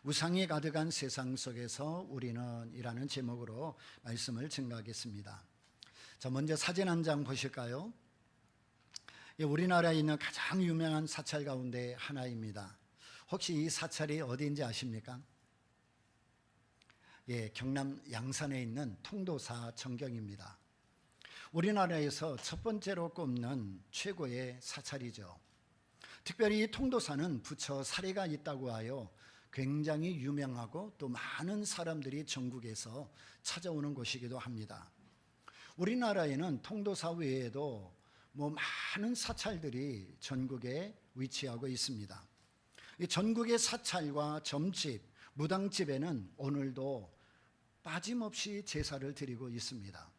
우상이 가득한 세상 속에서 우리는 이라는 제목으로 말씀을 증거하겠습니다. 자, 먼저 사진 한 장 보실까요? 우리나라에 있는 가장 유명한 사찰 가운데 하나입니다. 혹시 이 사찰이 어디인지 아십니까? 경남 양산에 있는 통도사 정경입니다. 우리나라에서 첫 번째로 꼽는 최고의 사찰이죠. 특별히 이 통도사는 부처 사례가 있다고 하여 굉장히 유명하고 또 많은 사람들이 전국에서 찾아오는 곳이기도 합니다. 우리나라에는 통도사 외에도 많은 사찰들이 전국에 위치하고 있습니다. 이 전국의 사찰과 점집, 무당집에는 오늘도 빠짐없이 제사를 드리고 있습니다.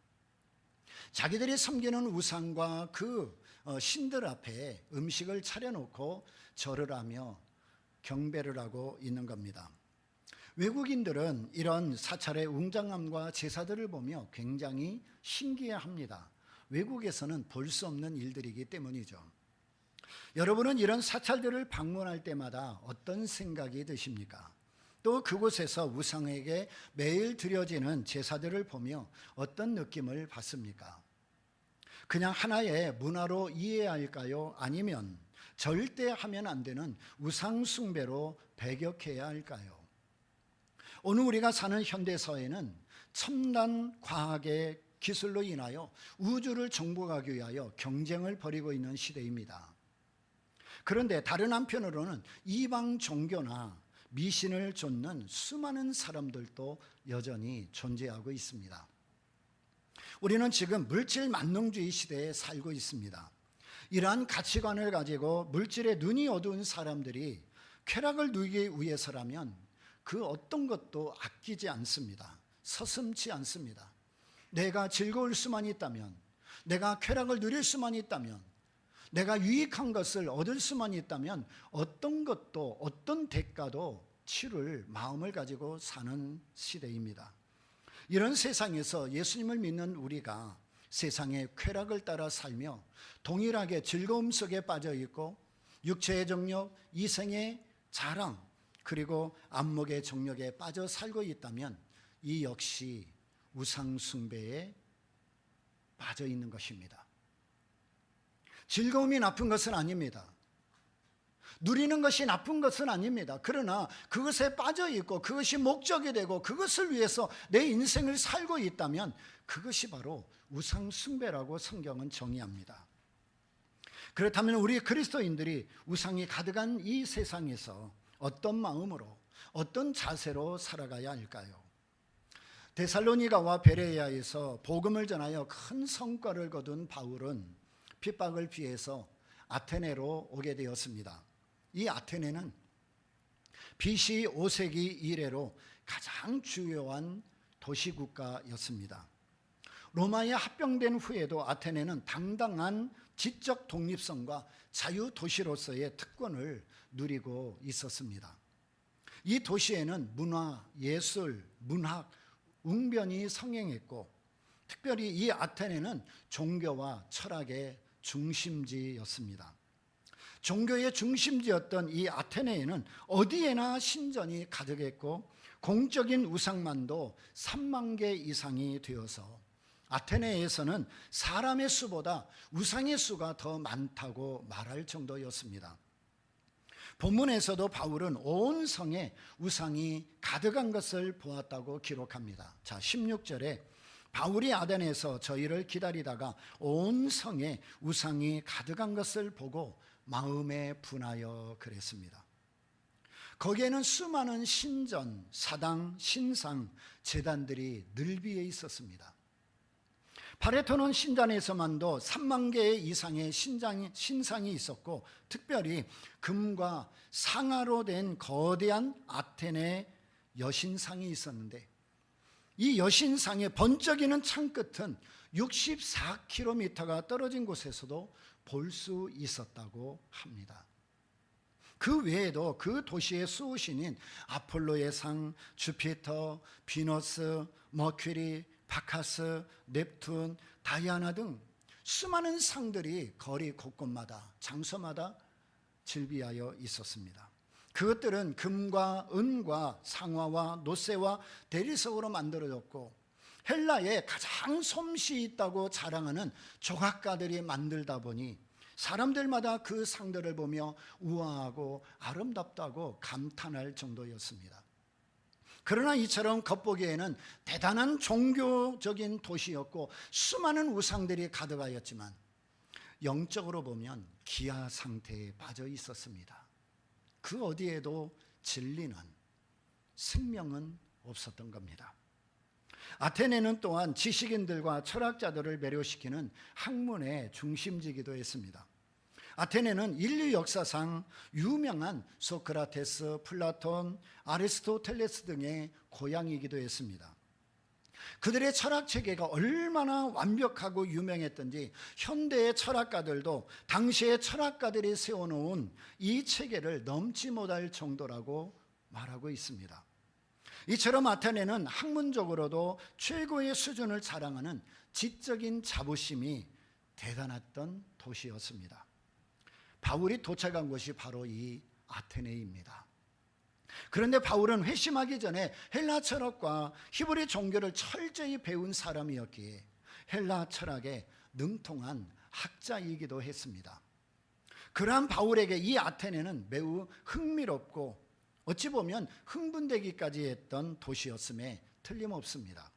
자기들이 섬기는 우상과 그 신들 앞에 음식을 차려놓고 절을 하며 경배를 하고 있는 겁니다. 외국인들은 이런 사찰의 웅장함과 제사들을 보며 굉장히 신기해합니다. 외국에서는 볼 수 없는 일들이기 때문이죠. 여러분은 이런 사찰들을 방문할 때마다 어떤 생각이 드십니까? 또 그곳에서 우상에게 매일 드려지는 제사들을 보며 어떤 느낌을 받습니까? 그냥 하나의 문화로 이해할까요? 아니면 절대 하면 안 되는 우상 숭배로 배격해야 할까요? 오늘 우리가 사는 현대사회는 첨단 과학의 기술로 인하여 우주를 정복하기 위하여 경쟁을 벌이고 있는 시대입니다. 그런데 다른 한편으로는 이방 종교나 미신을 좇는 수많은 사람들도 여전히 존재하고 있습니다. 우리는 지금 물질 만능주의 시대에 살고 있습니다. 이러한 가치관을 가지고 물질에 눈이 어두운 사람들이 쾌락을 누리기 위해서라면 그 어떤 것도 아끼지 않습니다. 서슴지 않습니다. 내가 즐거울 수만 있다면, 내가 쾌락을 누릴 수만 있다면, 내가 유익한 것을 얻을 수만 있다면 어떤 것도 어떤 대가도 치를 마음을 가지고 사는 시대입니다. 이런 세상에서 예수님을 믿는 우리가 세상의 쾌락을 따라 살며 동일하게 즐거움 속에 빠져 있고 육체의 정욕, 이생의 자랑, 그리고 안목의 정욕에 빠져 살고 있다면 이 역시 우상 숭배에 빠져 있는 것입니다. 즐거움이 나쁜 것은 아닙니다. 누리는 것이 나쁜 것은 아닙니다. 그러나 그것에 빠져 있고 그것이 목적이 되고 그것을 위해서 내 인생을 살고 있다면 그것이 바로 우상 숭배라고 성경은 정의합니다. 그렇다면 우리 그리스도인들이 우상이 가득한 이 세상에서 어떤 마음으로, 어떤 자세로 살아가야 할까요? 데살로니가와 베레아에서 복음을 전하여 큰 성과를 거둔 바울은 핍박을 피해서 아테네로 오게 되었습니다. 이 아테네는 BC 5세기 이래로 가장 주요한 도시국가였습니다. 로마에 합병된 후에도 아테네는 당당한 지적 독립성과 자유도시로서의 특권을 누리고 있었습니다. 이 도시에는 문화, 예술, 문학, 웅변이 성행했고 특별히 이 아테네는 종교와 철학의 중심지였습니다. 종교의 중심지였던 이 아테네에는 어디에나 신전이 가득했고 공적인 우상만도 3만 개 이상이 되어서 아테네에서는 사람의 수보다 우상의 수가 더 많다고 말할 정도였습니다. 본문에서도 바울은 온 성에 우상이 가득한 것을 보았다고 기록합니다. 자, 16절에 바울이 아덴에서 저희를 기다리다가 온 성에 우상이 가득한 것을 보고 마음에 분하여 그랬습니다. 거기에는 수많은 신전, 사당, 신상, 제단들이 늘비에 있었습니다. 바레토논 신전에서만도 3만 개 이상의 신상이 있었고 특별히 금과 상아로 된 거대한 아테네 여신상이 있었는데 이 여신상의 번쩍이는 창끝은 64km가 떨어진 곳에서도 볼 수 있었다고 합니다. 그 외에도 그 도시의 수호신인 아폴로의 상, 주피터, 비너스, 머큐리, 바카스, 넵툰, 다이아나 등 수많은 상들이 거리 곳곳마다 장소마다 즐비하여 있었습니다. 그것들은 금과 은과 상화와 노쇠와 대리석으로 만들어졌고 헬라에 가장 솜씨 있다고 자랑하는 조각가들이 만들다 보니 사람들마다 그 상들을 보며 우아하고 아름답다고 감탄할 정도였습니다. 그러나 이처럼 겉보기에는 대단한 종교적인 도시였고 수많은 우상들이 가득하였지만 영적으로 보면 기아 상태에 빠져 있었습니다. 그 어디에도 진리는, 생명은 없었던 겁니다. 아테네는 또한 지식인들과 철학자들을 매료시키는 학문의 중심지이기도 했습니다. 아테네는 인류 역사상 유명한 소크라테스, 플라톤, 아리스토텔레스 등의 고향이기도 했습니다. 그들의 철학 체계가 얼마나 완벽하고 유명했던지 현대의 철학가들도 당시의 철학가들이 세워놓은 이 체계를 넘지 못할 정도라고 말하고 있습니다. 이처럼 아테네는 학문적으로도 최고의 수준을 자랑하는 지적인 자부심이 대단했던 도시였습니다. 바울이 도착한 곳이 바로 이 아테네입니다. 그런데 바울은 회심하기 전에 헬라 철학과 히브리 종교를 철저히 배운 사람이었기에 헬라 철학에 능통한 학자이기도 했습니다. 그러한 바울에게 이 아테네는 매우 흥미롭고 어찌 보면 흥분되기까지 했던 도시였음에 틀림없습니다.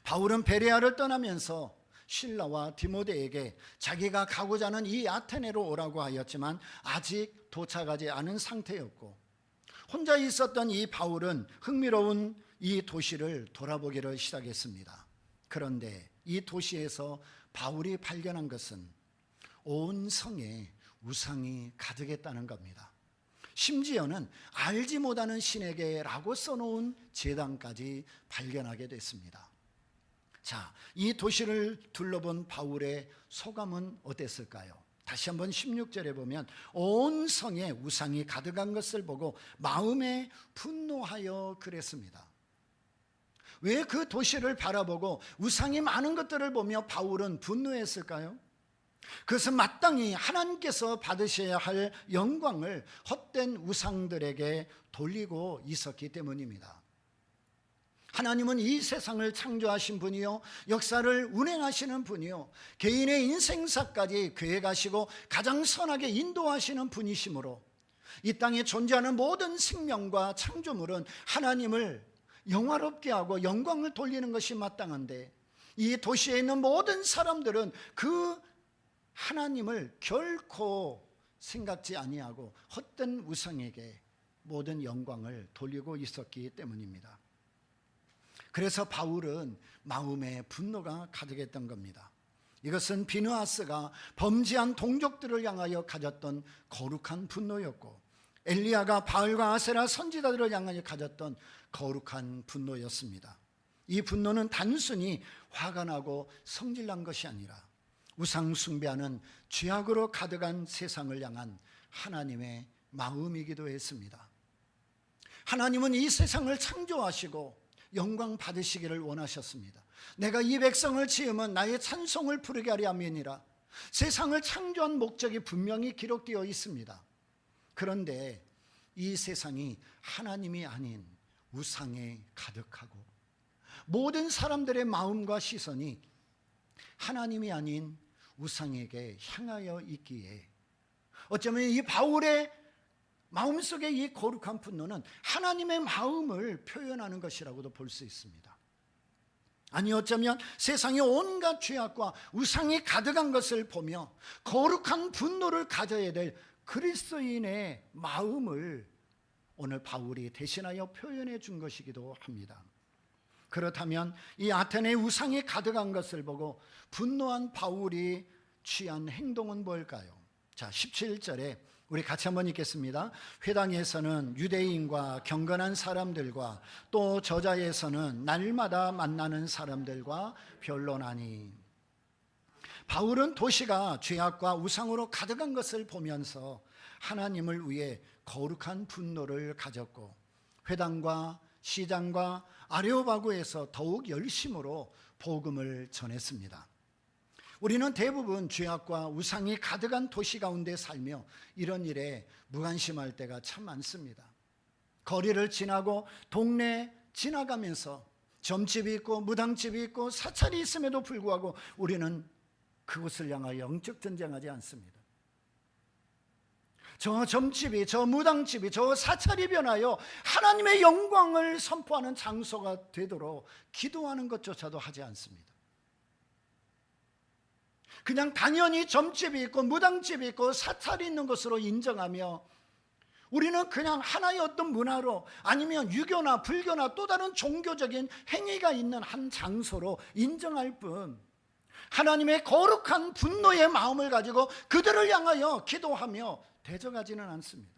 바울은 베레아를 떠나면서 실라와 디모데에게 자기가 가고자 하는 이 아테네로 오라고 하였지만 아직 도착하지 않은 상태였고 혼자 있었던 이 바울은 흥미로운 이 도시를 돌아보기를 시작했습니다. 그런데 이 도시에서 바울이 발견한 것은 온 성에 우상이 가득했다는 겁니다. 심지어는 알지 못하는 신에게라고 써놓은 제단까지 발견하게 됐습니다. 자, 이 도시를 둘러본 바울의 소감은 어땠을까요? 다시 한번 16절에 보면 온 성에 우상이 가득한 것을 보고 마음에 분노하여 그랬습니다. 왜 그 도시를 바라보고 우상이 많은 것들을 보며 바울은 분노했을까요? 그것은 마땅히 하나님께서 받으셔야 할 영광을 헛된 우상들에게 돌리고 있었기 때문입니다. 하나님은 이 세상을 창조하신 분이요 역사를 운행하시는 분이요 개인의 인생사까지 계획하시고 가장 선하게 인도하시는 분이시므로 이 땅에 존재하는 모든 생명과 창조물은 하나님을 영화롭게 하고 영광을 돌리는 것이 마땅한데 이 도시에 있는 모든 사람들은 그 하나님을 결코 생각지 아니하고 헛된 우상에게 모든 영광을 돌리고 있었기 때문입니다. 그래서 바울은 마음에 분노가 가득했던 겁니다. 이것은 비느하스가 범죄한 동족들을 향하여 가졌던 거룩한 분노였고 엘리야가 바알과 아세라 선지자들을 향하여 가졌던 거룩한 분노였습니다. 이 분노는 단순히 화가 나고 성질난 것이 아니라 우상 숭배하는 죄악으로 가득한 세상을 향한 하나님의 마음이기도 했습니다. 하나님은 이 세상을 창조하시고 영광 받으시기를 원하셨습니다. 내가 이 백성을 지으면 나의 찬송을 부르게 하려 함이니라. 세상을 창조한 목적이 분명히 기록되어 있습니다. 그런데 이 세상이 하나님이 아닌 우상에 가득하고 모든 사람들의 마음과 시선이 하나님이 아닌 우상에게 향하여 있기에 어쩌면 이 바울의 마음속의 이 거룩한 분노는 하나님의 마음을 표현하는 것이라고도 볼 수 있습니다. 아니 어쩌면 세상의 온갖 죄악과 우상이 가득한 것을 보며 거룩한 분노를 가져야 될 그리스도인의 마음을 오늘 바울이 대신하여 표현해 준 것이기도 합니다. 그렇다면 이 아테네의 우상이 가득한 것을 보고 분노한 바울이 취한 행동은 뭘까요? 자, 17절에 우리 같이 한번 읽겠습니다. 회당에서는 유대인과 경건한 사람들과 또 저자에서는 날마다 만나는 사람들과 변론하니. 바울은 도시가 죄악과 우상으로 가득한 것을 보면서 하나님을 위해 거룩한 분노를 가졌고 회당과 시장과 아레오바구에서 더욱 열심으로 복음을 전했습니다. 우리는 대부분 죄악과 우상이 가득한 도시 가운데 살며 이런 일에 무관심할 때가 참 많습니다. 거리를 지나고 동네 지나가면서 점집이 있고 무당집이 있고 사찰이 있음에도 불구하고 우리는 그곳을 향하여 영적 전쟁하지 않습니다. 저 점집이, 저 무당집이, 저 사찰이 변하여 하나님의 영광을 선포하는 장소가 되도록 기도하는 것조차도 하지 않습니다. 그냥 당연히 점집이 있고 무당집이 있고 사찰이 있는 것으로 인정하며 우리는 그냥 하나의 어떤 문화로 아니면 유교나 불교나 또 다른 종교적인 행위가 있는 한 장소로 인정할 뿐 하나님의 거룩한 분노의 마음을 가지고 그들을 향하여 기도하며 대적하지는 않습니다.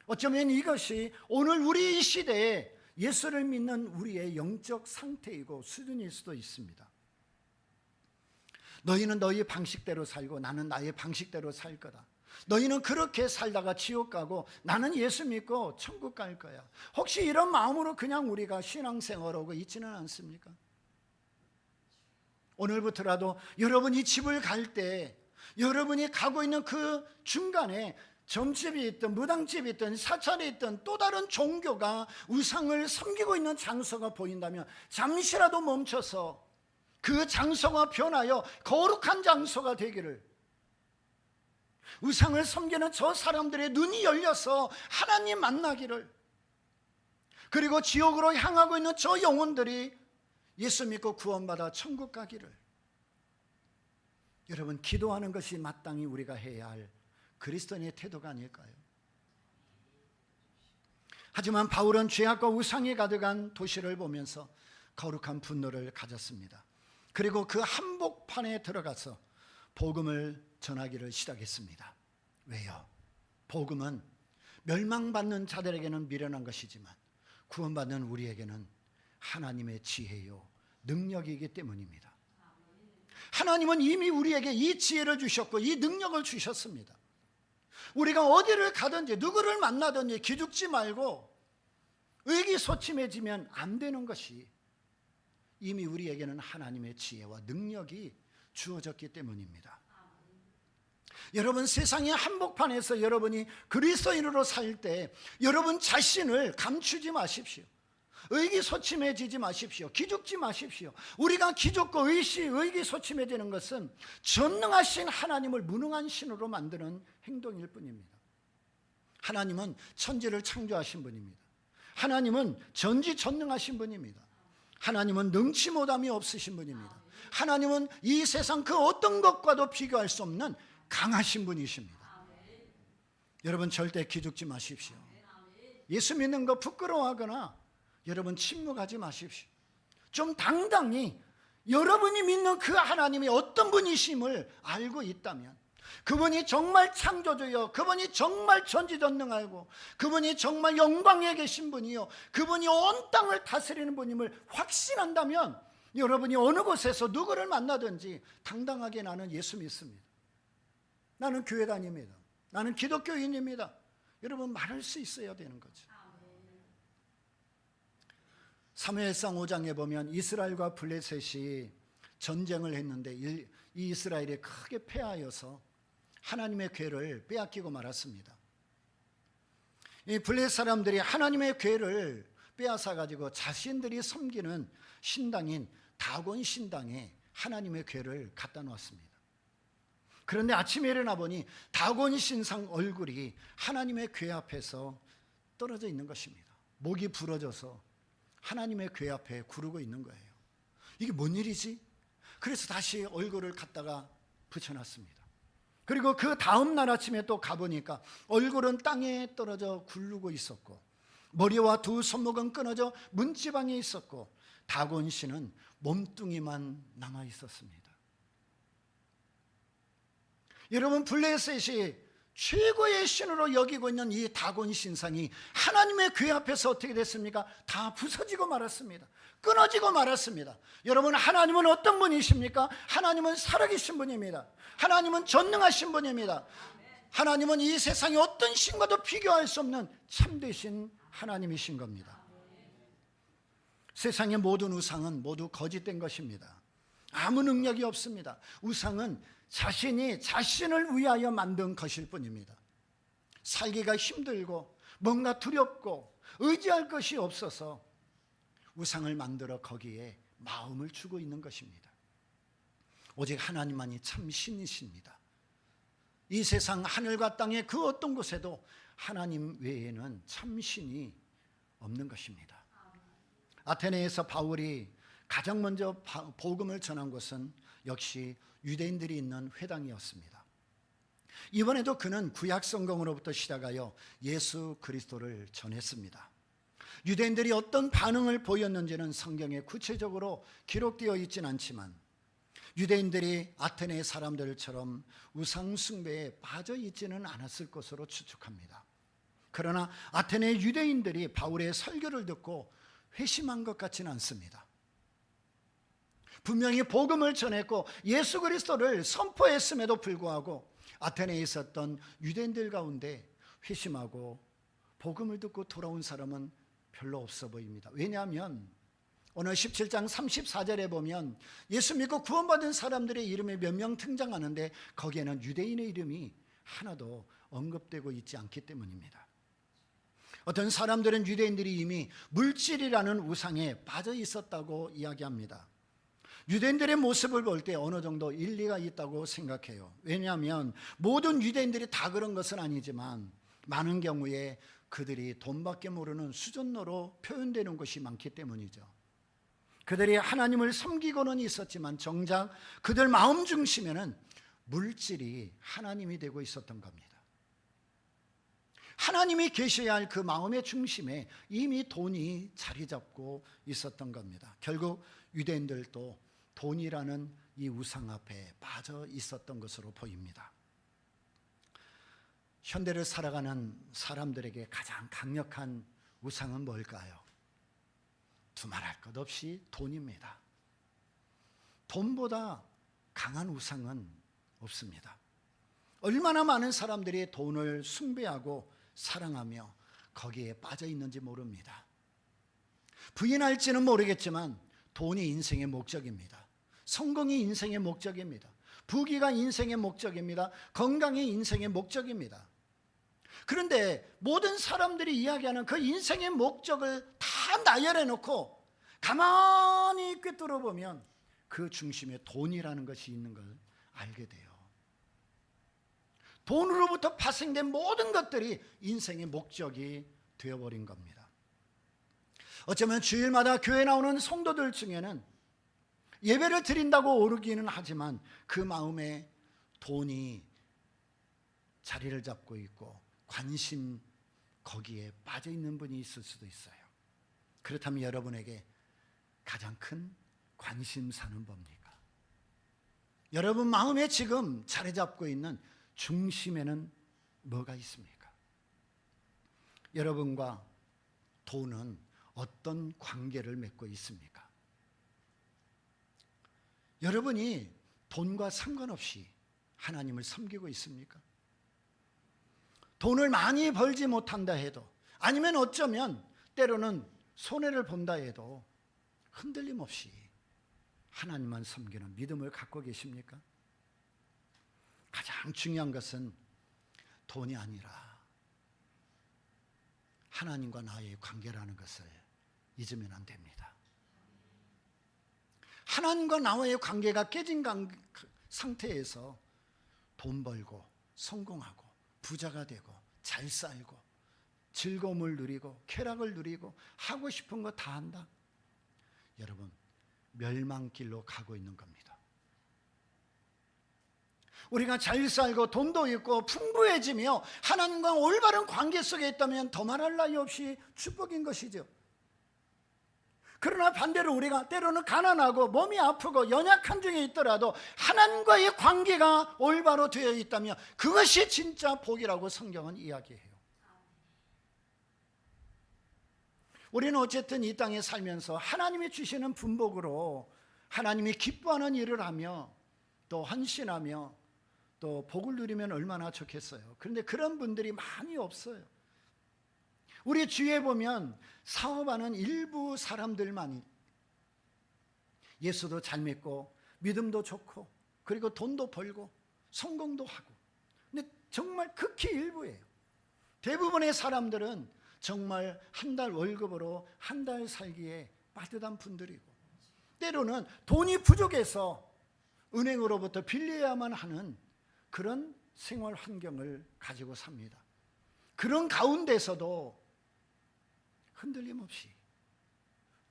어쩌면 이것이 오늘 우리 이 시대에 예수를 믿는 우리의 영적 상태이고 수준일 수도 있습니다. 너희는 너희 방식대로 살고 나는 나의 방식대로 살 거다. 너희는 그렇게 살다가 지옥 가고 나는 예수 믿고 천국 갈 거야. 혹시 이런 마음으로 그냥 우리가 신앙생활하고 있지는 않습니까? 오늘부터라도 여러분이 집을 갈 때 여러분이 가고 있는 그 중간에 점집이 있든 무당집이 있든 사찰이 있든 또 다른 종교가 우상을 섬기고 있는 장소가 보인다면 잠시라도 멈춰서 그 장소가 변하여 거룩한 장소가 되기를, 우상을 섬기는 저 사람들의 눈이 열려서 하나님 만나기를, 그리고 지옥으로 향하고 있는 저 영혼들이 예수 믿고 구원받아 천국 가기를, 여러분 기도하는 것이 마땅히 우리가 해야 할 그리스도인의 태도가 아닐까요? 하지만 바울은 죄악과 우상이 가득한 도시를 보면서 거룩한 분노를 가졌습니다. 그리고 그 한복판에 들어가서 복음을 전하기를 시작했습니다. 왜요? 복음은 멸망받는 자들에게는 미련한 것이지만 구원받는 우리에게는 하나님의 지혜요 능력이기 때문입니다. 하나님은 이미 우리에게 이 지혜를 주셨고 이 능력을 주셨습니다. 우리가 어디를 가든지 누구를 만나든지 기죽지 말고 의기소침해지면 안 되는 것이 이미 우리에게는 하나님의 지혜와 능력이 주어졌기 때문입니다. 여러분 세상의 한복판에서 여러분이 그리스도인으로 살 때 여러분 자신을 감추지 마십시오. 의기소침해지지 마십시오. 기죽지 마십시오. 우리가 기죽고 의기소침해지는 것은 전능하신 하나님을 무능한 신으로 만드는 행동일 뿐입니다. 하나님은 천지를 창조하신 분입니다. 하나님은 전지전능하신 분입니다. 하나님은 능치 못함이 없으신 분입니다. 하나님은 이 세상 그 어떤 것과도 비교할 수 없는 강하신 분이십니다. 여러분 절대 기죽지 마십시오. 예수 믿는 거 부끄러워하거나 여러분 침묵하지 마십시오. 좀 당당히 여러분이 믿는 그 하나님이 어떤 분이심을 알고 있다면, 그분이 정말 창조주요, 그분이 정말 전지전능하고 그분이 정말 영광에 계신 분이요, 그분이 온 땅을 다스리는 분임을 확신한다면 여러분이 어느 곳에서 누구를 만나든지 당당하게 나는 예수 믿습니다, 나는 교회 다닙니다, 나는 기독교인입니다, 여러분 말할 수 있어야 되는 거죠. 사무엘상 5장에 보면 이스라엘과 블레셋이 전쟁을 했는데 이 이스라엘이 크게 패하여서 하나님의 궤를 빼앗기고 말았습니다. 이 블레셋 사람들이 하나님의 궤를 빼앗아 가지고 자신들이 섬기는 신당인 다곤 신당에 하나님의 궤를 갖다 놓았습니다. 그런데 아침에 일어나 보니 다곤 신상 얼굴이 하나님의 궤 앞에서 떨어져 있는 것입니다. 목이 부러져서 하나님의 궤 앞에 구르고 있는 거예요. 이게 뭔 일이지? 그래서 다시 얼굴을 갖다가 붙여놨습니다. 그리고 그 다음 날 아침에 또 가보니까 얼굴은 땅에 떨어져 굴르고 있었고 머리와 두 손목은 끊어져 문지방에 있었고 다곤 씨는 몸뚱이만 남아 있었습니다. 여러분 블레셋이 최고의 신으로 여기고 있는 이 다곤 신상이 하나님의 궤 앞에서 어떻게 됐습니까? 다 부서지고 말았습니다. 끊어지고 말았습니다. 여러분 하나님은 어떤 분이십니까? 하나님은 살아계신 분입니다. 하나님은 전능하신 분입니다. 하나님은 이 세상의 어떤 신과도 비교할 수 없는 참되신 하나님이신 겁니다. 세상의 모든 우상은 모두 거짓된 것입니다. 아무 능력이 없습니다. 우상은 자신이 자신을 위하여 만든 것일 뿐입니다. 살기가 힘들고 뭔가 두렵고 의지할 것이 없어서 우상을 만들어 거기에 마음을 주고 있는 것입니다. 오직 하나님만이 참 신이십니다. 이 세상 하늘과 땅의 그 어떤 곳에도 하나님 외에는 참 신이 없는 것입니다. 아테네에서 바울이 가장 먼저 복음을 전한 곳은 역시 유대인들이 있는 회당이었습니다. 이번에도 그는 구약 성경으로부터 시작하여 예수 그리스도를 전했습니다. 유대인들이 어떤 반응을 보였는지는 성경에 구체적으로 기록되어 있지는 않지만 유대인들이 아테네 사람들처럼 우상 숭배에 빠져 있지는 않았을 것으로 추측합니다. 그러나 아테네 유대인들이 바울의 설교를 듣고 회심한 것 같지는 않습니다. 분명히 복음을 전했고 예수 그리스도를 선포했음에도 불구하고 아테네에 있었던 유대인들 가운데 회심하고 복음을 듣고 돌아온 사람은 별로 없어 보입니다. 왜냐하면 오늘 17장 34절에 보면 예수 믿고 구원받은 사람들의 이름이 몇 명 등장하는데 거기에는 유대인의 이름이 하나도 언급되고 있지 않기 때문입니다. 어떤 사람들은 유대인들이 이미 물질이라는 우상에 빠져 있었다고 이야기합니다. 유대인들의 모습을 볼 때 어느 정도 일리가 있다고 생각해요. 왜냐하면 모든 유대인들이 다 그런 것은 아니지만 많은 경우에 그들이 돈밖에 모르는 수전노로 표현되는 것이 많기 때문이죠. 그들이 하나님을 섬기고는 있었지만 정작 그들 마음 중심에는 물질이 하나님이 되고 있었던 겁니다. 하나님이 계셔야 할 그 마음의 중심에 이미 돈이 자리 잡고 있었던 겁니다. 결국 유대인들도 돈이라는 이 우상 앞에 빠져 있었던 것으로 보입니다. 현대를 살아가는 사람들에게 가장 강력한 우상은 뭘까요? 두말할 것 없이 돈입니다. 돈보다 강한 우상은 없습니다. 얼마나 많은 사람들이 돈을 숭배하고 사랑하며 거기에 빠져 있는지 모릅니다. 부인할지는 모르겠지만 돈이 인생의 목적입니다. 성공이 인생의 목적입니다. 부귀가 인생의 목적입니다. 건강이 인생의 목적입니다. 그런데 모든 사람들이 이야기하는 그 인생의 목적을 다 나열해 놓고 가만히 꿰뚫어 보면 그 중심에 돈이라는 것이 있는 걸 알게 돼요. 돈으로부터 파생된 모든 것들이 인생의 목적이 되어버린 겁니다. 어쩌면 주일마다 교회 나오는 성도들 중에는 예배를 드린다고 오르기는 하지만 그 마음에 돈이 자리를 잡고 있고 관심 거기에 빠져 있는 분이 있을 수도 있어요. 그렇다면 여러분에게 가장 큰 관심사는 뭡니까? 여러분 마음에 지금 자리 잡고 있는 중심에는 뭐가 있습니까? 여러분과 돈은 어떤 관계를 맺고 있습니까? 여러분이 돈과 상관없이 하나님을 섬기고 있습니까? 돈을 많이 벌지 못한다 해도 아니면 어쩌면 때로는 손해를 본다 해도 흔들림 없이 하나님만 섬기는 믿음을 갖고 계십니까? 가장 중요한 것은 돈이 아니라 하나님과 나의 관계라는 것을 잊으면 안 됩니다. 하나님과 나와의 관계가 깨진 상태에서 돈 벌고 성공하고 부자가 되고 잘 살고 즐거움을 누리고 쾌락을 누리고 하고 싶은 거 다 한다. 여러분 멸망길로 가고 있는 겁니다. 우리가 잘 살고 돈도 있고 풍부해지며 하나님과 올바른 관계 속에 있다면 더 말할 나위 없이 축복인 것이죠. 그러나 반대로 우리가 때로는 가난하고 몸이 아프고 연약한 중에 있더라도 하나님과의 관계가 올바로 되어 있다면 그것이 진짜 복이라고 성경은 이야기해요. 우리는 어쨌든 이 땅에 살면서 하나님이 주시는 분복으로 하나님이 기뻐하는 일을 하며 또 헌신하며 또 복을 누리면 얼마나 좋겠어요. 그런데 그런 분들이 많이 없어요. 우리 주위에 보면 사업하는 일부 사람들만이 예수도 잘 믿고 믿음도 좋고 그리고 돈도 벌고 성공도 하고. 근데 정말 극히 일부예요. 대부분의 사람들은 정말 한 달 월급으로 한 달 살기에 빠듯한 분들이고, 때로는 돈이 부족해서 은행으로부터 빌려야만 하는 그런 생활 환경을 가지고 삽니다. 그런 가운데서도 흔들림 없이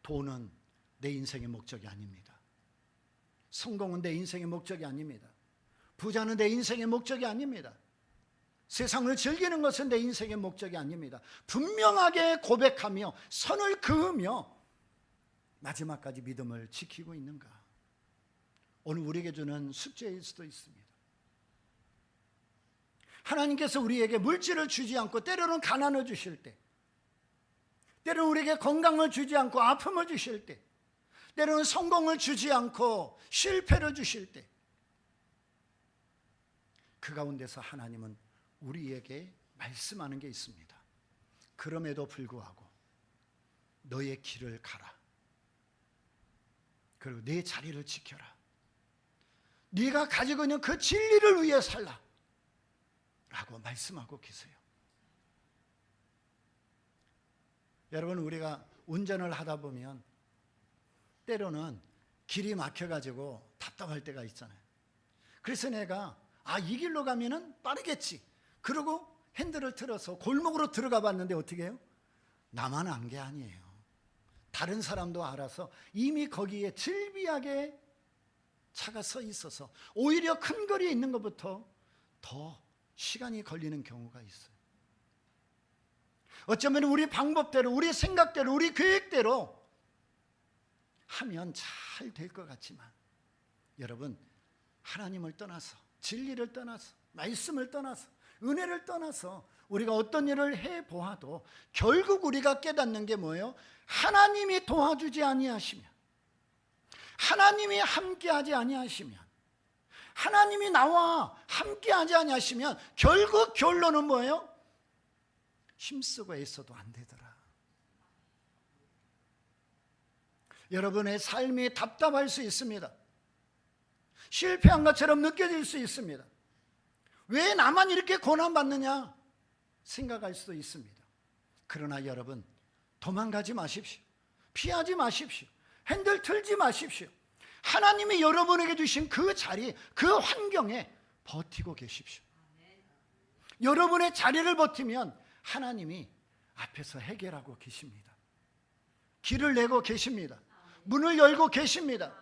돈은 내 인생의 목적이 아닙니다. 성공은 내 인생의 목적이 아닙니다. 부자는 내 인생의 목적이 아닙니다. 세상을 즐기는 것은 내 인생의 목적이 아닙니다. 분명하게 고백하며 선을 그으며 마지막까지 믿음을 지키고 있는가? 오늘 우리에게 주는 숙제일 수도 있습니다. 하나님께서 우리에게 물질을 주지 않고 때로는 가난을 주실 때, 때로는 우리에게 건강을 주지 않고 아픔을 주실 때, 때로는 성공을 주지 않고 실패를 주실 때, 그 가운데서 하나님은 우리에게 말씀하는 게 있습니다. 그럼에도 불구하고 너의 길을 가라. 그리고 내 자리를 지켜라. 네가 가지고 있는 그 진리를 위해 살라 라고 말씀하고 계세요. 여러분, 우리가 운전을 하다 보면 때로는 길이 막혀가지고 답답할 때가 있잖아요. 그래서 내가 이 길로 가면은 빠르겠지. 그러고 핸들을 틀어서 골목으로 들어가 봤는데 어떻게 해요? 나만 안 게 아니에요. 다른 사람도 알아서 이미 거기에 질비하게 차가 서 있어서 오히려 큰 거리에 있는 것부터 더 시간이 걸리는 경우가 있어요. 어쩌면 우리 방법대로, 우리 생각대로, 우리 계획대로 하면 잘 될 것 같지만, 여러분, 하나님을 떠나서, 진리를 떠나서, 말씀을 떠나서, 은혜를 떠나서 우리가 어떤 일을 해보아도 결국 우리가 깨닫는 게 뭐예요? 하나님이 도와주지 아니하시면, 하나님이 함께하지 아니하시면, 하나님이 나와 함께하지 아니하시면 결국 결론은 뭐예요? 힘쓰고 애써도 안 되더라. 여러분의 삶이 답답할 수 있습니다. 실패한 것처럼 느껴질 수 있습니다. 왜 나만 이렇게 고난받느냐 생각할 수도 있습니다. 그러나 여러분, 도망가지 마십시오. 피하지 마십시오. 핸들 틀지 마십시오. 하나님이 여러분에게 주신 그 자리, 그 환경에 버티고 계십시오. 여러분의 자리를 버티면 하나님이 앞에서 해결하고 계십니다. 길을 내고 계십니다. 문을 열고 계십니다.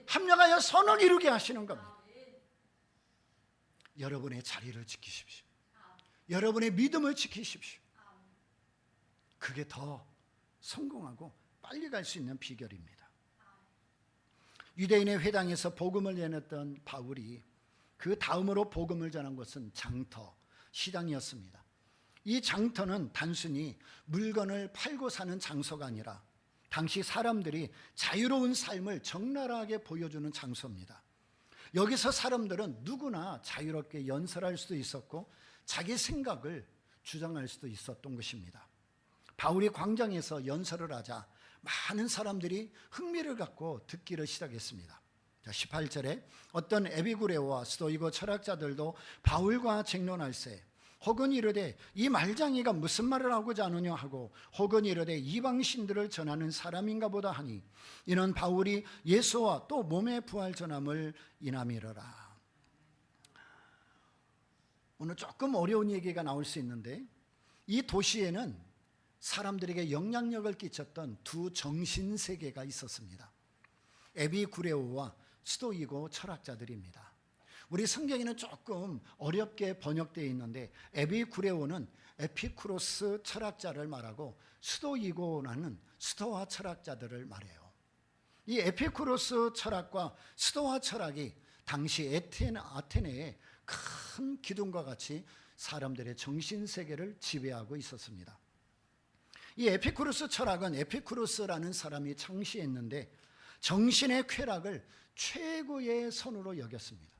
합력하여 선을 이루게 하시는 겁니다. 여러분의 자리를 지키십시오. 여러분의 믿음을 지키십시오. 그게 더 성공하고 빨리 갈 수 있는 비결입니다. 유대인의 회당에서 복음을 전했던 바울이 그 다음으로 복음을 전한 곳은 장터, 시장이었습니다. 이 장터는 단순히 물건을 팔고 사는 장소가 아니라 당시 사람들이 자유로운 삶을 적나라하게 보여주는 장소입니다. 여기서 사람들은 누구나 자유롭게 연설할 수도 있었고 자기 생각을 주장할 수도 있었던 것입니다. 바울이 광장에서 연설을 하자 많은 사람들이 흥미를 갖고 듣기를 시작했습니다. 18절에 어떤 에비구레오와 스도이고 철학자들도 바울과 쟁론할세, 혹은 이르되 이 말장이가 무슨 말을 하고자 하느냐 하고, 혹은 이르되 이방신들을 전하는 사람인가 보다 하니, 이는 바울이 예수와 또 몸의 부활 전함을 인함이러라. 오늘 조금 어려운 얘기가 나올 수 있는데, 이 도시에는 사람들에게 영향력을 끼쳤던 두 정신세계가 있었습니다. 에비구레오와 스도이고 철학자들입니다. 우리 성경에는 조금 어렵게 번역되어 있는데, 에비구레오는 에피쿠로스 철학자를 말하고 스도이고라는 스토아 철학자들을 말해요. 이 에피쿠로스 철학과 스토아 철학이 당시 아테네의 큰 기둥과 같이 사람들의 정신세계를 지배하고 있었습니다. 이 에피쿠로스 철학은 에피쿠로스라는 사람이 창시했는데 정신의 쾌락을 최고의 선으로 여겼습니다.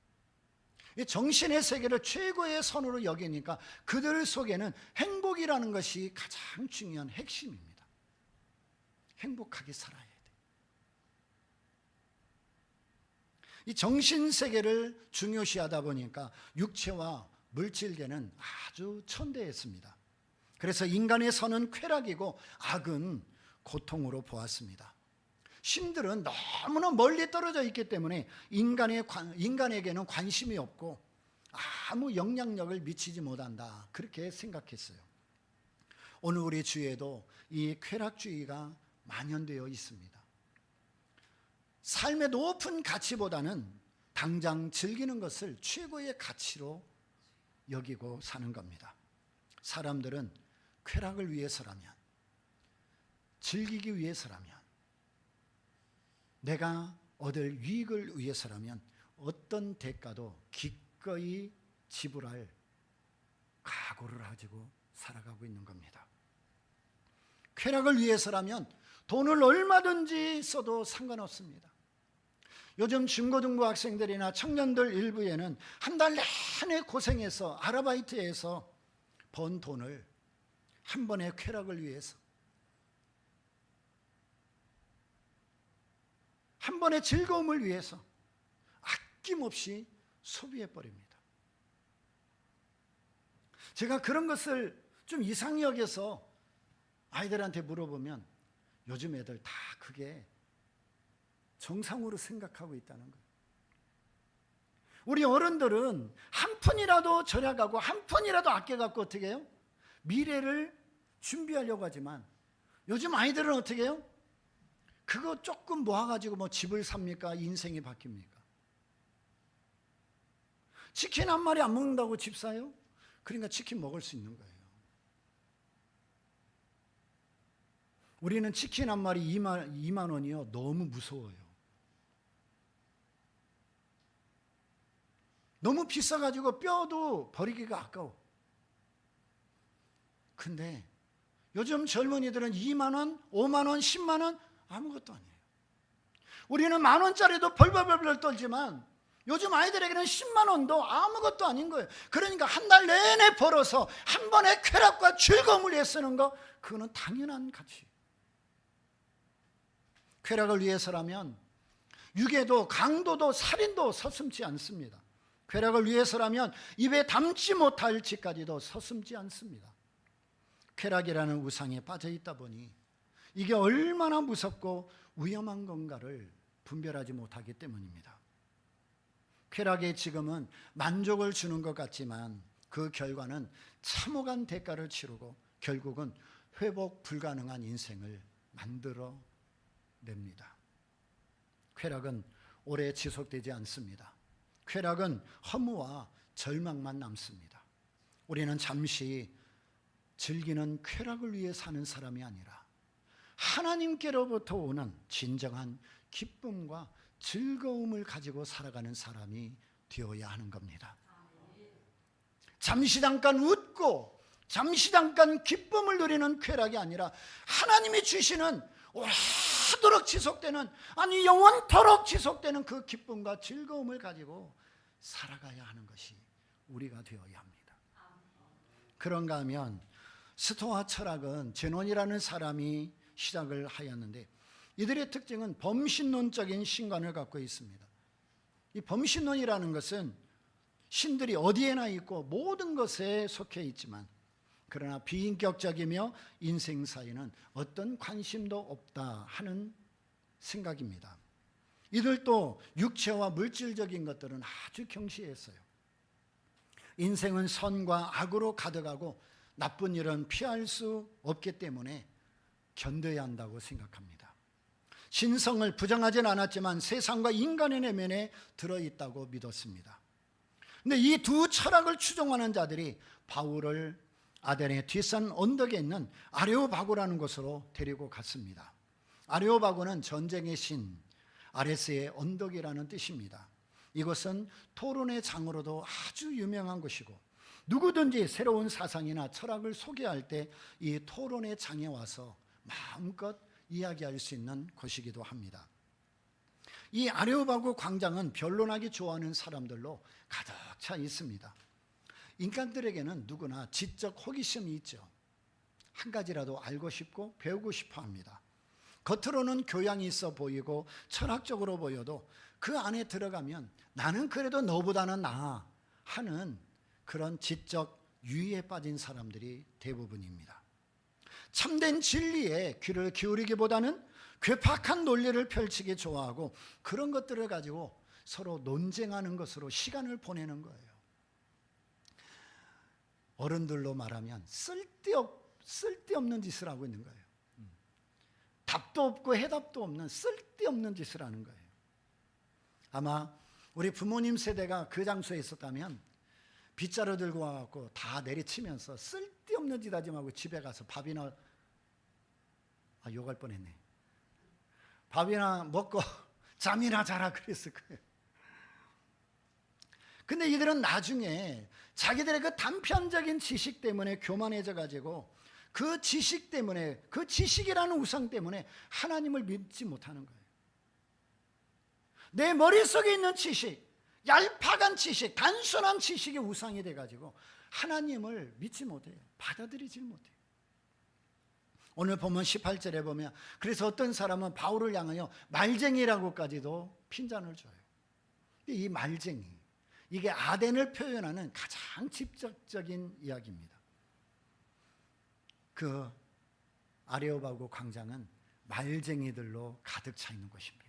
이 정신의 세계를 최고의 선으로 여기니까 그들 속에는 행복이라는 것이 가장 중요한 핵심입니다. 행복하게 살아야 돼. 이 정신세계를 중요시하다 보니까 육체와 물질계는 아주 천대했습니다. 그래서 인간의 선은 쾌락이고 악은 고통으로 보았습니다. 신들은 너무나 멀리 떨어져 있기 때문에 인간에게는 관심이 없고 아무 영향력을 미치지 못한다, 그렇게 생각했어요. 오늘 우리 주위에도 이 쾌락주의가 만연되어 있습니다. 삶의 높은 가치보다는 당장 즐기는 것을 최고의 가치로 여기고 사는 겁니다. 사람들은 쾌락을 위해서라면, 즐기기 위해서라면, 내가 얻을 유익을 위해서라면 어떤 대가도 기꺼이 지불할 각오를 가지고 살아가고 있는 겁니다. 쾌락을 위해서라면 돈을 얼마든지 써도 상관없습니다. 요즘 중고등부 학생들이나 청년들 일부에는 한 달 내내 고생해서 아르바이트해서 번 돈을 한 번의 쾌락을 위해서, 한 번의 즐거움을 위해서 아낌없이 소비해버립니다. 제가 그런 것을 좀 이상히 여겨서 아이들한테 물어보면 요즘 애들 다 그게 정상으로 생각하고 있다는 거예요. 우리 어른들은 한 푼이라도 절약하고 한 푼이라도 아껴갖고 어떻게 해요? 미래를 준비하려고 하지만 요즘 아이들은 어떻게 해요? 그거 조금 모아가지고 뭐 집을 삽니까? 인생이 바뀝니까? 치킨 한 마리 안 먹는다고 집 사요? 그러니까 치킨 먹을 수 있는 거예요. 우리는 치킨 한 마리 2만 원이요. 너무 무서워요. 너무 비싸가지고 뼈도 버리기가 아까워. 근데 요즘 젊은이들은 2만 원, 5만 원, 10만 원 아무것도 아니에요. 우리는 만 원짜리도 벌벌벌 떨지만 요즘 아이들에게는 10만 원도 아무것도 아닌 거예요. 그러니까 한 달 내내 벌어서 한 번에 쾌락과 즐거움을 위해 쓰는 거, 그거는 당연한 가치. 쾌락을 위해서라면 유괴도 강도도 살인도 서슴지 않습니다. 쾌락을 위해서라면 입에 담지 못할 짓까지도 서슴지 않습니다. 쾌락이라는 우상에 빠져 있다 보니 이게 얼마나 무섭고 위험한 건가를 분별하지 못하기 때문입니다. 쾌락의 지금은 만족을 주는 것 같지만 그 결과는 참혹한 대가를 치르고 결국은 회복 불가능한 인생을 만들어 냅니다. 쾌락은 오래 지속되지 않습니다. 쾌락은 허무와 절망만 남습니다. 우리는 잠시 즐기는 쾌락을 위해 사는 사람이 아니라 하나님께로부터 오는 진정한 기쁨과 즐거움을 가지고 살아가는 사람이 되어야 하는 겁니다. 잠시 잠깐 웃고 잠시 잠깐 기쁨을 누리는 쾌락이 아니라 하나님이 주시는 오래도록 지속되는, 아니 영원토록 지속되는 그 기쁨과 즐거움을 가지고 살아가야 하는 것이 우리가 되어야 합니다. 그런가 하면 스토아 철학은 제논이라는 사람이 시작을 하였는데 이들의 특징은 범신론적인 신관을 갖고 있습니다. 이 범신론이라는 것은 신들이 어디에나 있고 모든 것에 속해 있지만 그러나 비인격적이며 인생사에는 어떤 관심도 없다 하는 생각입니다. 이들도 육체와 물질적인 것들은 아주 경시했어요. 인생은 선과 악으로 가득하고 나쁜 일은 피할 수 없기 때문에 견뎌야 한다고 생각합니다. 신성을 부정하진 않았지만 세상과 인간의 내면에 들어있다고 믿었습니다. 근데 이 두 철학을 추종하는 자들이 바울을 아덴의 뒷산 언덕에 있는 아레오바고라는 곳으로 데리고 갔습니다. 아레오바고는 전쟁의 신 아레스의 언덕이라는 뜻입니다. 이곳은 토론의 장으로도 아주 유명한 곳이고 누구든지 새로운 사상이나 철학을 소개할 때 이 토론의 장에 와서 마음껏 이야기할 수 있는 곳이기도 합니다. 이 아레오바고 광장은 변론하기 좋아하는 사람들로 가득 차 있습니다. 인간들에게는 누구나 지적 호기심이 있죠. 한 가지라도 알고 싶고 배우고 싶어 합니다. 겉으로는 교양이 있어 보이고 철학적으로 보여도 그 안에 들어가면 나는 그래도 너보다는 나아 하는 그런 지적 유의에 빠진 사람들이 대부분입니다. 참된 진리에 귀를 기울이기보다는 괴팍한 논리를 펼치기 좋아하고 그런 것들을 가지고 서로 논쟁하는 것으로 시간을 보내는 거예요. 어른들로 말하면 쓸데없는 짓을 하고 있는 거예요. 답도 없고 해답도 없는 쓸데없는 짓을 하는 거예요. 아마 우리 부모님 세대가 그 장소에 있었다면 빗자루 들고 와갖고 다 내리치면서 쓸데없는 짓 하지 말고 집에 가서 밥이나 욕할 뻔했네. 밥이나 먹고 잠이나 자라 그랬을 거예요. 근데 이들은 나중에 자기들의 그 단편적인 지식 때문에 교만해져 가지고 그 지식 때문에, 그 지식이라는 우상 때문에 하나님을 믿지 못하는 거예요. 내 머릿속에 있는 지식, 얄팍한 지식, 단순한 지식이 우상이 돼가지고 하나님을 믿지 못해요. 받아들이질 못해요. 오늘 보면 18절에 보면 그래서 어떤 사람은 바울을 향하여 말쟁이라고까지도 핀잔을 줘요. 근데 이 말쟁이, 이게 아덴을 표현하는 가장 직접적인 이야기입니다. 그 아레오바고 광장은 말쟁이들로 가득 차 있는 곳입니다.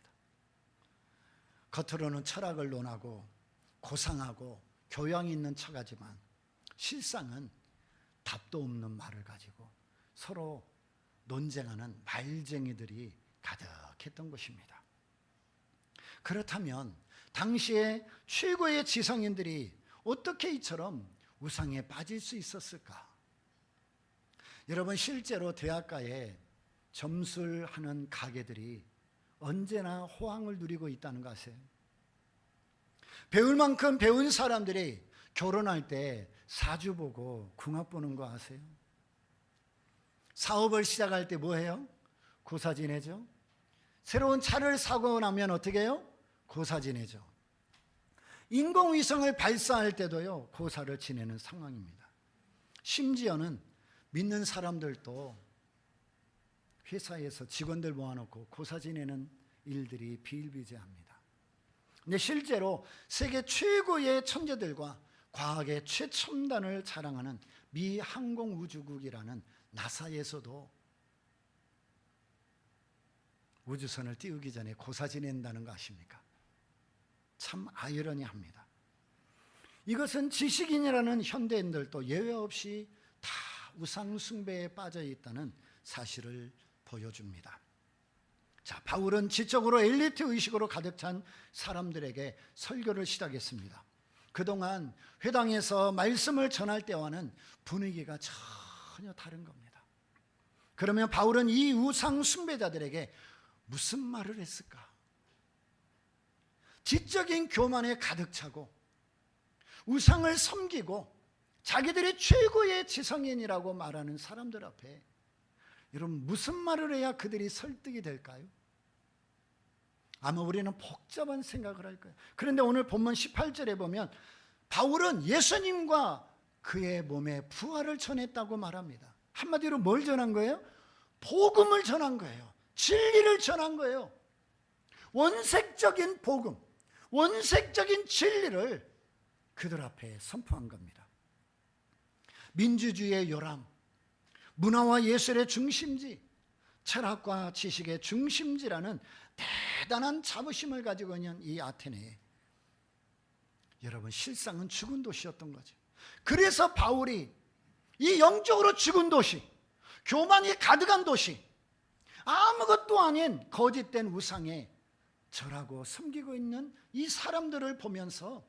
겉으로는 철학을 논하고 고상하고 교養있는 척하지만 실상은 답도 없는 말을 가지고 서로 논쟁하는 말쟁이들이 가득했던 것입니다. 그렇다면 당시에 최고의 지성인들이 어떻게 이처럼 우상에 빠질 수 있었을까? 여러분, 실제로 대학가에 점술하는 가게들이 언제나 호황을 누리고 있다는 거 아세요? 배울 만큼 배운 사람들이 결혼할 때 사주 보고 궁합 보는 거 아세요? 사업을 시작할 때 뭐 해요? 고사 지내죠. 새로운 차를 사고 나면 어떻게 해요? 고사 지내죠. 인공위성을 발사할 때도요, 고사를 지내는 상황입니다. 심지어는 믿는 사람들도 회사에서 직원들 모아놓고 고사 지내는 일들이 비일비재합니다. 근데 실제로 세계 최고의 천재들과 과학의 최첨단을 자랑하는 미 항공우주국이라는 나사에서도 우주선을 띄우기 전에 고사 지낸다는 거 아십니까? 참 아이러니합니다. 이것은 지식인이라는 현대인들도 예외 없이 다 우상 숭배에 빠져 있다는 사실을 보여줍니다. 자, 바울은 지적으로 엘리트 의식으로 가득 찬 사람들에게 설교를 시작했습니다. 그동안 회당에서 말씀을 전할 때와는 분위기가 전혀 다른 겁니다. 그러면 바울은 이 우상 숭배자들에게 무슨 말을 했을까? 지적인 교만에 가득 차고 우상을 섬기고 자기들이 최고의 지성인이라고 말하는 사람들 앞에 여러분, 무슨 말을 해야 그들이 설득이 될까요? 아마 우리는 복잡한 생각을 할 거예요. 그런데 오늘 본문 18절에 보면 바울은 예수님과 그의 몸에 부활을 전했다고 말합니다. 한마디로 뭘 전한 거예요? 복음을 전한 거예요. 진리를 전한 거예요. 원색적인 복음, 원색적인 진리를 그들 앞에 선포한 겁니다. 민주주의의 요람, 문화와 예술의 중심지, 철학과 지식의 중심지라는 대단한 자부심을 가지고 있는 이 아테네, 여러분, 실상은 죽은 도시였던 거죠. 그래서 바울이 이 영적으로 죽은 도시, 교만이 가득한 도시, 아무것도 아닌 거짓된 우상에 절하고 섬기고 있는 이 사람들을 보면서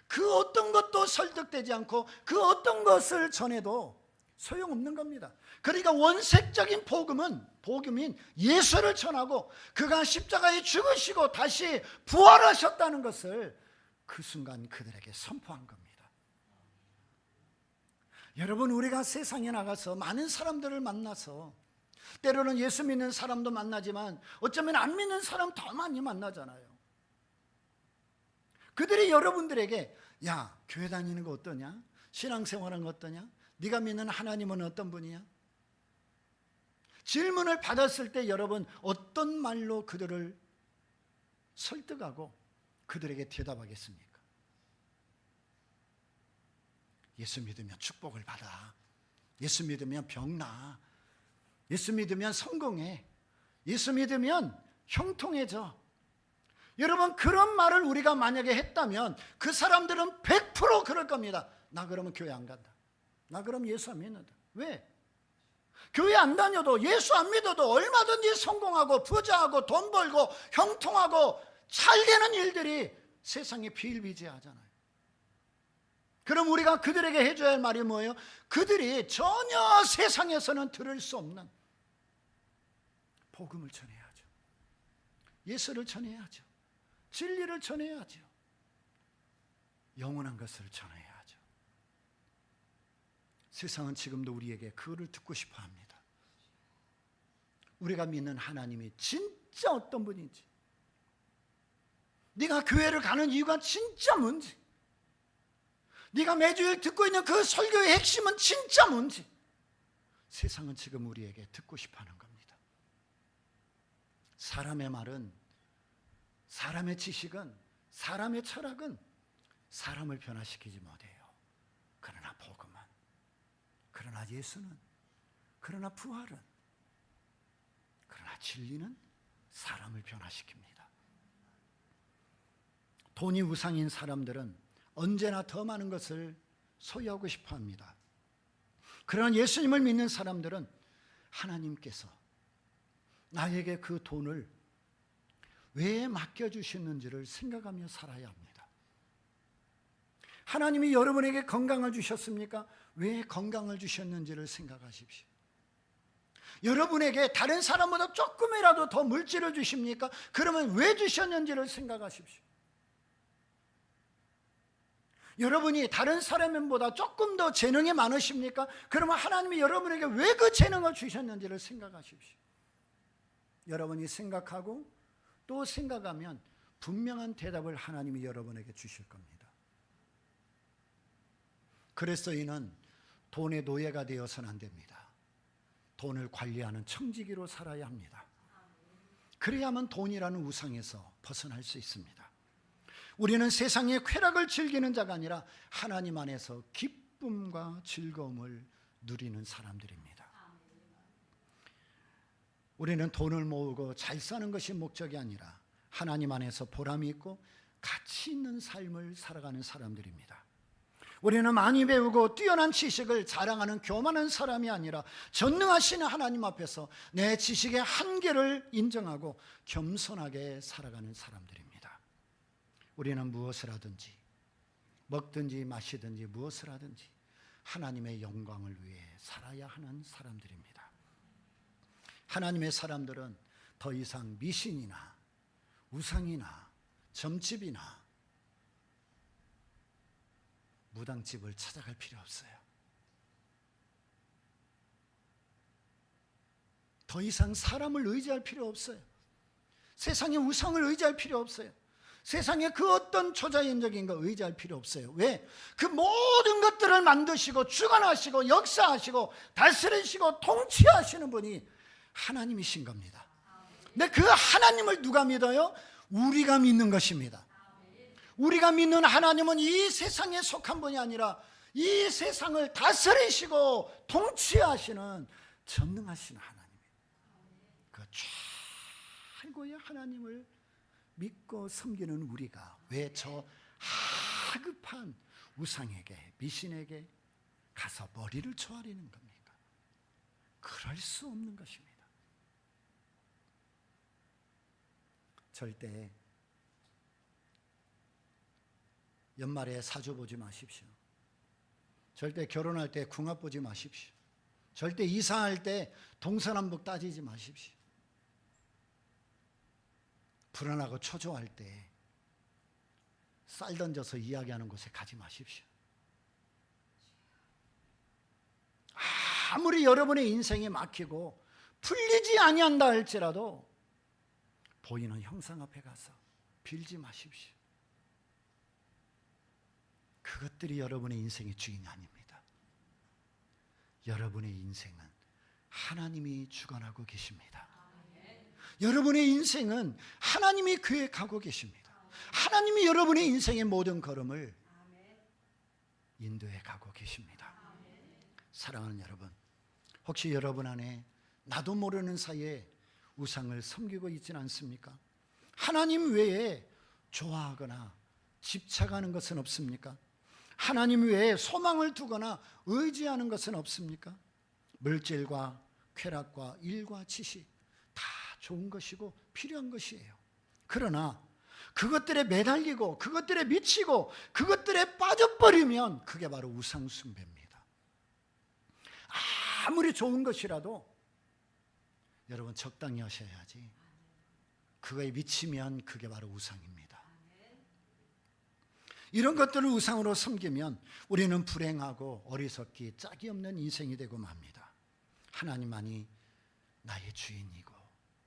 그 어떤 것도 설득되지 않고 그 어떤 것을 전해도 소용없는 겁니다. 그러니까 원색적인 복음인 예수를 전하고 그가 십자가에 죽으시고 다시 부활하셨다는 것을 그 순간 그들에게 선포한 겁니다. 여러분, 우리가 세상에 나가서 많은 사람들을 만나서 때로는 예수 믿는 사람도 만나지만 어쩌면 안 믿는 사람 더 많이 만나잖아요. 그들이 여러분들에게 야, 교회 다니는 거 어떠냐? 신앙생활하는 거 어떠냐? 네가 믿는 하나님은 어떤 분이야? 질문을 받았을 때 여러분 어떤 말로 그들을 설득하고 그들에게 대답하겠습니까? 예수 믿으면 축복을 받아. 예수 믿으면 병 나. 예수 믿으면 성공해. 예수 믿으면 형통해져. 여러분, 그런 말을 우리가 만약에 했다면 그 사람들은 100% 그럴 겁니다. 나 그러면 교회 안 간다. 나 그럼 예수 안 믿는다. 왜? 교회 안 다녀도 예수 안 믿어도 얼마든지 성공하고 부자하고 돈 벌고 형통하고 잘 되는 일들이 세상에 비일비재하잖아요. 그럼 우리가 그들에게 해줘야 할 말이 뭐예요? 그들이 전혀 세상에서는 들을 수 없는 복음을 전해야죠. 예수를 전해야죠. 진리를 전해야죠. 영원한 것을 전해야죠. 세상은 지금도 우리에게 그거를 듣고 싶어 합니다. 우리가 믿는 하나님이 진짜 어떤 분인지, 네가 교회를 가는 이유가 진짜 뭔지, 네가 매주일 듣고 있는 그 설교의 핵심은 진짜 뭔지 세상은 지금 우리에게 듣고 싶어하는 겁니다. 사람의 말은, 사람의 지식은, 사람의 철학은 사람을 변화시키지 못해요. 그러나 복음은, 그러나 예수는, 그러나 부활은, 그러나 진리는 사람을 변화시킵니다. 돈이 우상인 사람들은 언제나 더 많은 것을 소유하고 싶어 합니다. 그러나 예수님을 믿는 사람들은 하나님께서 나에게 그 돈을 왜 맡겨주셨는지를 생각하며 살아야 합니다. 하나님이 여러분에게 건강을 주셨습니까? 왜 건강을 주셨는지를 생각하십시오. 여러분에게 다른 사람보다 조금이라도 더 물질을 주십니까? 그러면 왜 주셨는지를 생각하십시오. 여러분이 다른 사람보다 조금 더 재능이 많으십니까? 그러면 하나님이 여러분에게 왜 그 재능을 주셨는지를 생각하십시오. 여러분이 생각하고 또 생각하면 분명한 대답을 하나님이 여러분에게 주실 겁니다. 그래서 이는 돈의 노예가 되어서는 안 됩니다. 돈을 관리하는 청지기로 살아야 합니다. 그래야만 돈이라는 우상에서 벗어날 수 있습니다. 우리는 세상의 쾌락을 즐기는 자가 아니라 하나님 안에서 기쁨과 즐거움을 누리는 사람들입니다. 우리는 돈을 모으고 잘 사는 것이 목적이 아니라 하나님 안에서 보람이 있고 가치 있는 삶을 살아가는 사람들입니다. 우리는 많이 배우고 뛰어난 지식을 자랑하는 교만한 사람이 아니라 전능하신 하나님 앞에서 내 지식의 한계를 인정하고 겸손하게 살아가는 사람들입니다. 우리는 무엇을 하든지, 먹든지 마시든지 무엇을 하든지 하나님의 영광을 위해 살아야 하는 사람들입니다. 하나님의 사람들은 더 이상 미신이나 우상이나 점집이나 무당집을 찾아갈 필요 없어요. 더 이상 사람을 의지할 필요 없어요. 세상의 우상을 의지할 필요 없어요. 세상에 그 어떤 초자연적인 거 의지할 필요 없어요. 왜? 그 모든 것들을 만드시고 주관하시고 역사하시고 다스리시고 통치하시는 분이 하나님이신 겁니다. 근데 그 하나님을 누가 믿어요? 우리가 믿는 것입니다. 우리가 믿는 하나님은 이 세상에 속한 분이 아니라 이 세상을 다스리시고 통치하시는 전능하신 하나님이에요. 그 최고의 하나님을 믿고 섬기는 우리가 왜 저 하급한 우상에게, 미신에게 가서 머리를 조아리는 겁니까? 그럴 수 없는 것입니다. 절대 연말에 사주 보지 마십시오. 절대 결혼할 때 궁합 보지 마십시오. 절대 이사할 때 동서남북 따지지 마십시오. 불안하고 초조할 때 쌀 던져서 이야기하는 곳에 가지 마십시오. 아무리 여러분의 인생이 막히고 풀리지 아니한다 할지라도 보이는 형상 앞에 가서 빌지 마십시오. 그것들이 여러분의 인생의 주인이 아닙니다. 여러분의 인생은 하나님이 주관하고 계십니다. 여러분의 인생은 하나님이 계획하고 계십니다. 하나님이 여러분의 인생의 모든 걸음을 인도해 가고 계십니다. 사랑하는 여러분, 혹시 여러분 안에 나도 모르는 사이에 우상을 섬기고 있지는 않습니까? 하나님 외에 좋아하거나 집착하는 것은 없습니까? 하나님 외에 소망을 두거나 의지하는 것은 없습니까? 물질과 쾌락과 일과 지식 다 좋은 것이고 필요한 것이에요. 그러나 그것들에 매달리고 그것들에 미치고 그것들에 빠져버리면 그게 바로 우상숭배입니다. 아무리 좋은 것이라도 여러분 적당히 하셔야지. 그거에 미치면 그게 바로 우상입니다. 이런 것들을 우상으로 섬기면 우리는 불행하고 어리석기 짝이 없는 인생이 되고 맙니다. 하나님만이 나의 주인이고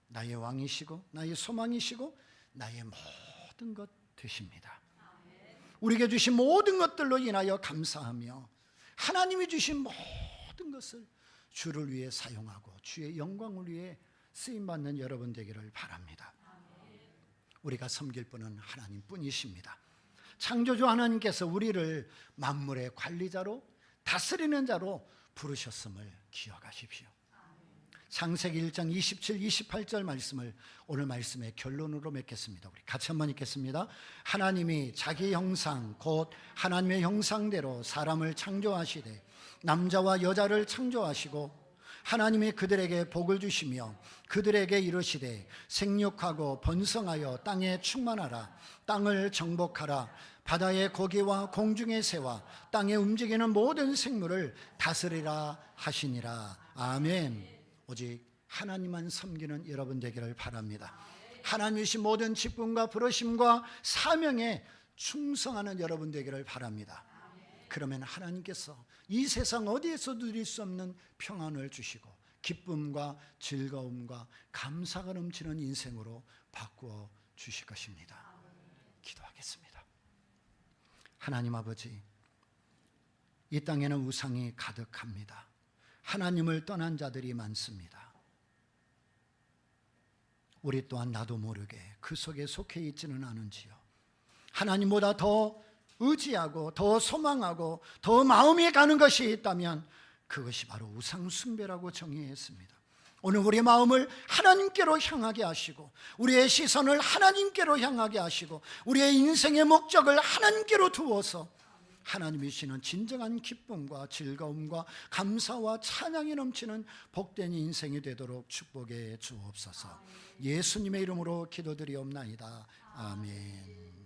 나의 왕이시고 나의 소망이시고 나의 모든 것 되십니다. 우리에게 주신 모든 것들로 인하여 감사하며 하나님이 주신 모든 것을 주를 위해 사용하고 주의 영광을 위해 쓰임받는 여러분 되기를 바랍니다. 우리가 섬길 분은 하나님뿐이십니다. 창조주 하나님께서 우리를 만물의 관리자로 다스리는 자로 부르셨음을 기억하십시오. 창세기 1장 27, 28절 말씀을 오늘 말씀의 결론으로 맺겠습니다. 우리 같이 한번 읽겠습니다. 하나님이 자기 형상 곧 하나님의 형상대로 사람을 창조하시되 남자와 여자를 창조하시고 하나님이 그들에게 복을 주시며 그들에게 이르시되 생육하고 번성하여 땅에 충만하라. 땅을 정복하라. 바다의 고기와 공중의 새와 땅에 움직이는 모든 생물을 다스리라 하시니라. 아멘. 오직 하나님만 섬기는 여러분 되기를 바랍니다. 하나님이 주신 모든 직분과 부르심과 사명에 충성하는 여러분 되기를 바랍니다. 그러면 하나님께서 이 세상 어디에서 누릴 수 없는 평안을 주시고 기쁨과 즐거움과 감사가 넘치는 인생으로 바꾸어 주실 것입니다. 기도하겠습니다. 하나님 아버지, 이 땅에는 우상이 가득합니다. 하나님을 떠난 자들이 많습니다. 우리 또한 나도 모르게 그 속에 속해 있지는 않은지요. 하나님보다 더 의지하고 더 소망하고 더 마음이 가는 것이 있다면 그것이 바로 우상숭배라고 정의했습니다. 오늘 우리의 마음을 하나님께로 향하게 하시고 우리의 시선을 하나님께로 향하게 하시고 우리의 인생의 목적을 하나님께로 두어서 하나님이 주시는 진정한 기쁨과 즐거움과 감사와 찬양이 넘치는 복된 인생이 되도록 축복해 주옵소서. 예수님의 이름으로 기도드리옵나이다. 아멘.